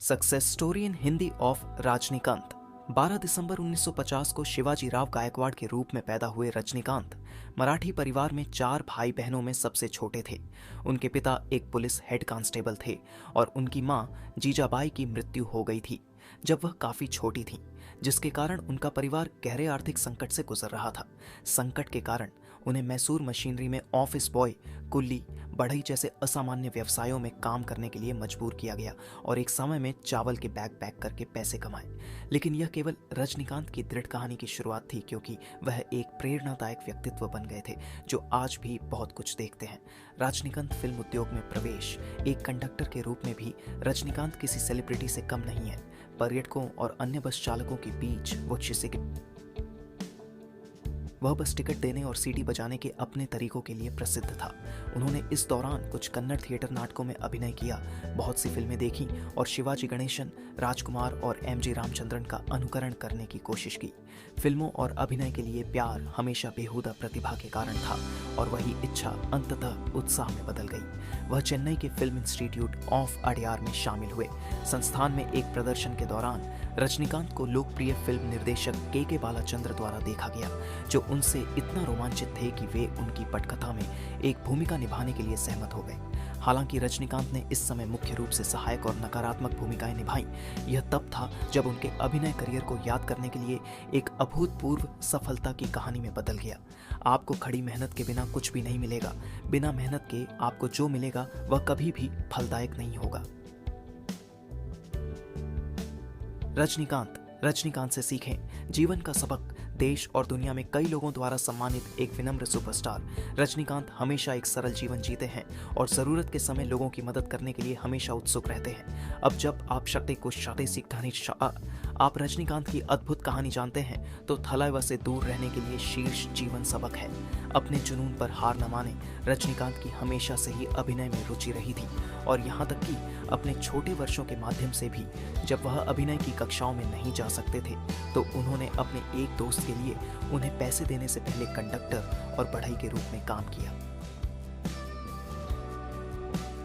Success story in Hindi of Rajinikanth. 12 दिसंबर 1950 को शिवाजी राव गायकवाड़ के रूप में पैदा हुए रजनीकांत मराठी परिवार में 4 भाई बहनों में सबसे छोटे थे। उनके पिता एक पुलिस हेड कांस्टेबल थे और उनकी मां जीजाबाई की मृत्यु हो गई थी जब वह काफी छोटी थी, जिसके कारण उनका परिवार गहरे आर्थिक संकट से गुजर रहा था। संकट के कारण उन्हें मैसूर मशीनरी में ऑफिस बॉय, कुल्ली, बढ़ई जैसे असामान्य व्यवसायों में काम करने के लिए मजबूर किया गया और एक समय में चावल के बैग पैक करके पैसे कमाए। लेकिन यह केवल रजनीकांत की दृढ़ कहानी की शुरुआत थी, क्योंकि वह एक प्रेरणादायक व्यक्तित्व बन गए थे जो आज भी बहुत कुछ देखते हैं। रजनीकांत फिल्म उद्योग में प्रवेश, एक कंडक्टर के रूप में भी रजनीकांत किसी सेलिब्रिटी से कम नहीं है। पर्यटकों और अन्य बस चालकों के बीच वह बस टिकट देने और सीटी बजाने के अपने तरीकों के लिए प्रसिद्ध था। उन्होंने इस दौरान कुछ कन्नड़ थिएटर नाटकों में अभिनय किया, बहुत सी फिल्में देखी और शिवाजी गणेशन, राजकुमार और एमजी रामचंद्रन का अनुकरण करने की कोशिश की। फिल्मों और अभिनय के लिए प्यार हमेशा बेहुदा प्रतिभा के कारण था और वही इच्छा अंततः उत्साह में बदल गई। वह चेन्नई के फिल्म इंस्टीट्यूट ऑफ अडयार में शामिल हुए। संस्थान में एक प्रदर्शन के दौरान रजनीकांत को लोकप्रिय फिल्म निर्देशक के बालाचंद्र द्वारा देखा गया, जो उनसे इतना रोमांचित थे कि वे उनकी पटकथा में एक भूमिका निभाने के लिए सहमत हो गए। हालांकि रजनीकांत ने इस समय मुख्य रूप से सहायक और नकारात्मक भूमिकाएं निभाई। यह तब था जब उनके अभिनय करियर को याद करने के लिए एक अभूतपूर्व सफलता की कहानी में बदल गया। आपको खड़ी मेहनत के बिना कुछ भी नहीं मिलेगा। बिना मेहनत के आपको जो मिलेगा वह कभी भी फलदायक नहीं होगा। रजनीकांत से सीखें जीवन का सबक। देश और दुनिया में कई लोगों द्वारा सम्मानित एक विनम्र सुपरस्टार रजनीकांत हमेशा एक सरल जीवन जीते हैं और जरूरत के समय लोगों की मदद करने के लिए हमेशा उत्सुक रहते हैं। अब जब आप आप रजनीकांत की अद्भुत कहानी जानते हैं तो थलाइवा से दूर रहने के लिए शीर्ष जीवन सबक है। अपने जुनून पर हार न माने। रजनीकांत की हमेशा से ही अभिनय में रुचि रही थी और यहाँ तक कि अपने छोटे वर्षों के माध्यम से भी जब वह अभिनय की कक्षाओं में नहीं जा सकते थे तो उन्होंने अपने एक दोस्त के लिए उन्हें पैसे देने से पहले कंडक्टर और बढ़ई के रूप में काम किया।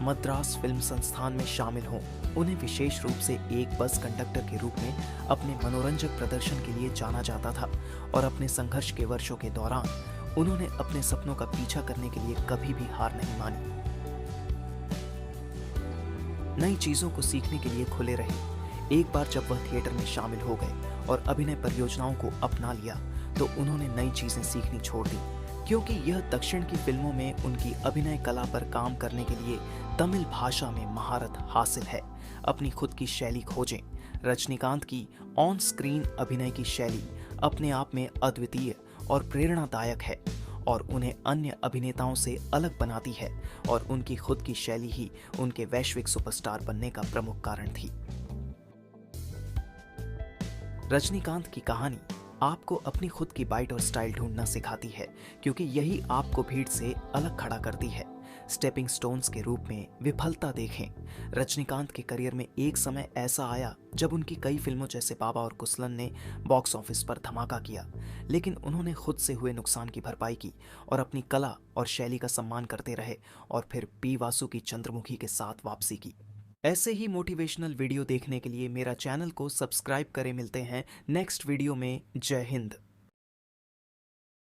मद्रास फिल्म संस्थान में शामिल हों। उन्हें विशेष रूप से एक बस कंडक्टर के रूप में अपने मनोरंजक प्रदर्शन के लिए जाना जाता था और अपने संघर्ष के वर्षों के दौरान उन्होंने अपने सपनों का पीछा करने के लिए कभी भी हार नहीं मानी। नई चीजों को सीखने के लिए खुले रहे। एक बार जब वह थिएटर में शामिल हो गए और अभिनय परियोजनाओं को अपना लिया तो उन्होंने नई चीजें सीखनी छोड़ दी, क्योंकि यह दक्षिण की फिल्मों में उनकी अभिनय कला पर काम करने के लिए तमिल भाषा में महारत हासिल है। अपनी खुद की शैली खोजें। रजनीकांत की ऑन स्क्रीन अभिनय की शैली अपने आप में अद्वितीय और प्रेरणादायक है और उन्हें अन्य अभिनेताओं से अलग बनाती है और उनकी खुद की शैली ही उनके वैश्विक सुपरस्टार बनने का प्रमुख कारण थी। रजनीकांत की कहानी आपको अपनी खुद की बाइट और स्टाइल ढूंढना सिखाती है, क्योंकि यही आपको भीड़ से अलग खड़ा करती है। स्टेपिंग स्टोन्स के रूप में विफलता देखें। रजनीकांत के करियर में एक समय ऐसा आया जब उनकी कई फिल्मों जैसे बाबा और कुसलन ने बॉक्स ऑफिस पर धमाका किया, लेकिन उन्होंने खुद से हुए नुकसान की भरपाई की और अपनी कला और शैली का सम्मान करते रहे और फिर पी वासु की चंद्रमुखी के साथ वापसी की। ऐसे ही मोटिवेशनल वीडियो देखने के लिए मेरा चैनल को सब्सक्राइब करें। मिलते हैं नेक्स्ट वीडियो में। जय हिंद।